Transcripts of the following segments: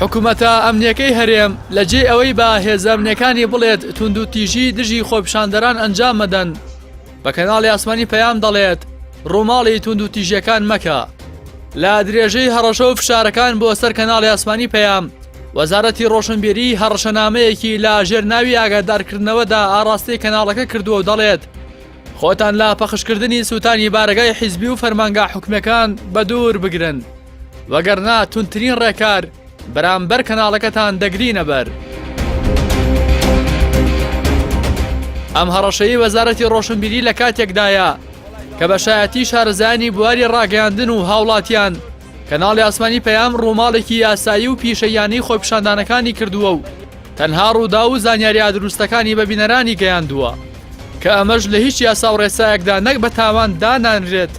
حکوومەتە ئەمنیەکەی هەرێم لەجێ ئەوەی بە هێزەمنیەکانی بڵێت تونند و تیژی دژی خۆپیشاندەران ئەنجام مەدەن بە کەناڵی ئاسمانی پەیام دەڵێت ڕووماڵی تونند و تیژیەکان مەکە. لە درێژەی هەڕەشە و فشارەکان بۆ سەر کەناڵی ئاسمانی پەیام وەزارەتی ڕۆشنبیری هەڕەشەنامەیەکی لە ژێرناوی ئاگادارکردنەوەدا ئاڕاستی کەناڵەکە کردووە و دەڵێت خۆتان لە پەخشکردنی سووتانی بارگای حیزبی و فەرمانگا حکومەکان بە دوور بگرن وەگەرنا تونترین ڕێکار بەرامبەر کەناڵەکەتان دەگرینە بەر. ئەم هەڕەشەی وەزارەتی ڕۆشنبیری لە کاتێکدایە کە بە شایەتی شارەزایانی بواری ڕاگەیاندن و هاوڵاتیان کەناڵی ئاسمانی پەیام ڕووماڵێکی یاسایی و پیشەیانی خۆپیشاندانەکانی کردووە و تەنها ڕوودا و زانیاریە دروستەکانی بە بینەرانی گەیاندووە کە ئەمەش لە هیچ یاسا و ڕێسایەکدا نەک بە تاوان دانانرێت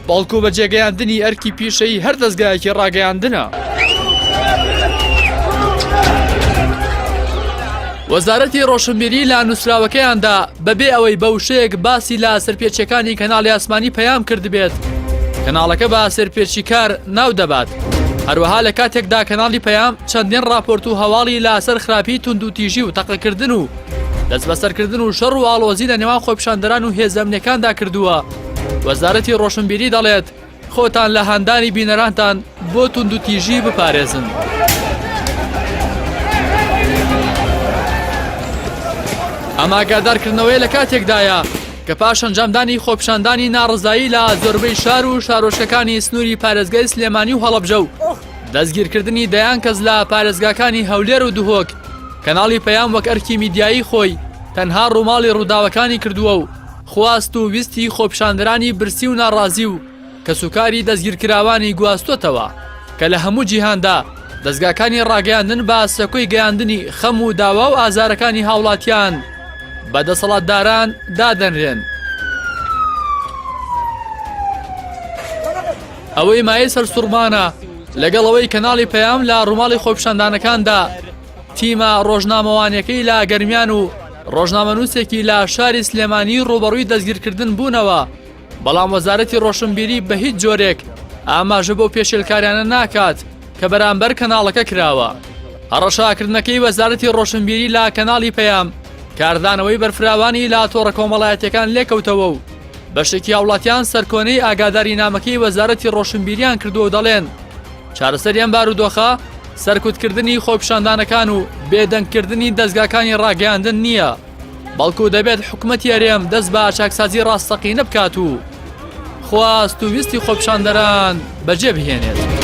بەڵکو بە جێگەیاندنی ئەرکی پیشەی هەر دەستگایەکی ڕاگەیاندنە. وەزارەتی ڕۆشنبیری لە نووسراوەکەیاندا بەبێ ئەوەی بەوشەیەک باسی لە سەرپێچەکانی کەناڵی ئاسمانی پەیام کردبێت کەناڵەکە بە سەرپێچی کار ناو دەبات. هەروەها لە کاتێکدا کەناڵی پەیام چەندین راپۆرت و هەواڵی لەسەر خراپی تونند و تیژی و تەقەکردن و دەست بەسەرکردن و شەڕ و ئاڵۆزی لە نێوان خۆپیشاندەران و هێزەمنیەکاندا کردووە. وەزارەتی ڕۆشنبیری دەڵێت خۆتان لە هەندانی بینەرانتان بۆ تونند و تیژی بپارێزن. ئاماگادارکردنەوەی لە کاتێکدایە کە پاش ئەنجامدانی خۆپیشاندانی ناڕزایی لە زۆربەی شار و شارۆشەکانی سنووری پارێزگای سلێمانی و هەڵەبجە و دەستگیرکردنی دەیان کەس لە پارێزگاکانی هەولێر و دوهۆک کەناڵی پەیام وەک ئەرکی میدیایی خۆی تەنها ڕووماڵی ڕووداوەکانی کردووە و خواست و ویستی خۆپیشاندەرانی برسی و ناڕازی و کە سوکاری دەستگیرکراوانی گواستوتەوە کە لە هەموو جیهاندا دەستگاکانی ڕاگەیاندن بە سەکۆی گەیاندنی خەم و داوا و ئازارەکانی هاوڵاتیان بەدەسەڵاتداران دادەنرێن. ئەوەی مایەی سەرسوڕمانە لەگەڵەوەی کەناڵی پەیام لە ڕووماڵی خۆپیشاندانەکاندا تیمە ڕۆژنامەوانیەکەی لە گەرمیان و ڕۆژنامەنووسێکی لە شاری سلێمانی ڕوبەڕووی دەستگیرکردن بوونەوە بەڵام وەزارەتی ڕۆشنبیری بە هیچ جۆرێک ئاماژە بۆ پێشێلکاریانە ناکات کە بەرامبەر کەناڵەکە کراوە. هەڕەشاکردنەکەی وەزارەتی ڕۆشنبیری لە کەناڵی پەیام کاردانەوەی بەرفراوانی لە تۆڕە کۆمەڵایەتیەکان لێکەوتەوە و بەشێکی هاوڵاتیان سەرکۆنەی ئاگاداری نامەکەی وەزارەتی ڕۆشنبیریان کردو و دەڵێن چارەسەریان بارودۆخە سەرکوتکردنی خۆپیشاندانەکان و بێدەنگکردنی دەستگاکانی ڕاگەیاندن نییە بەڵکو دەبێت حکوومەتی هەرێم دەست بە چاکسازی ڕاستەقینە بکات و خواست و ویستی خۆپیشاندەران بەجێ بهێنێت.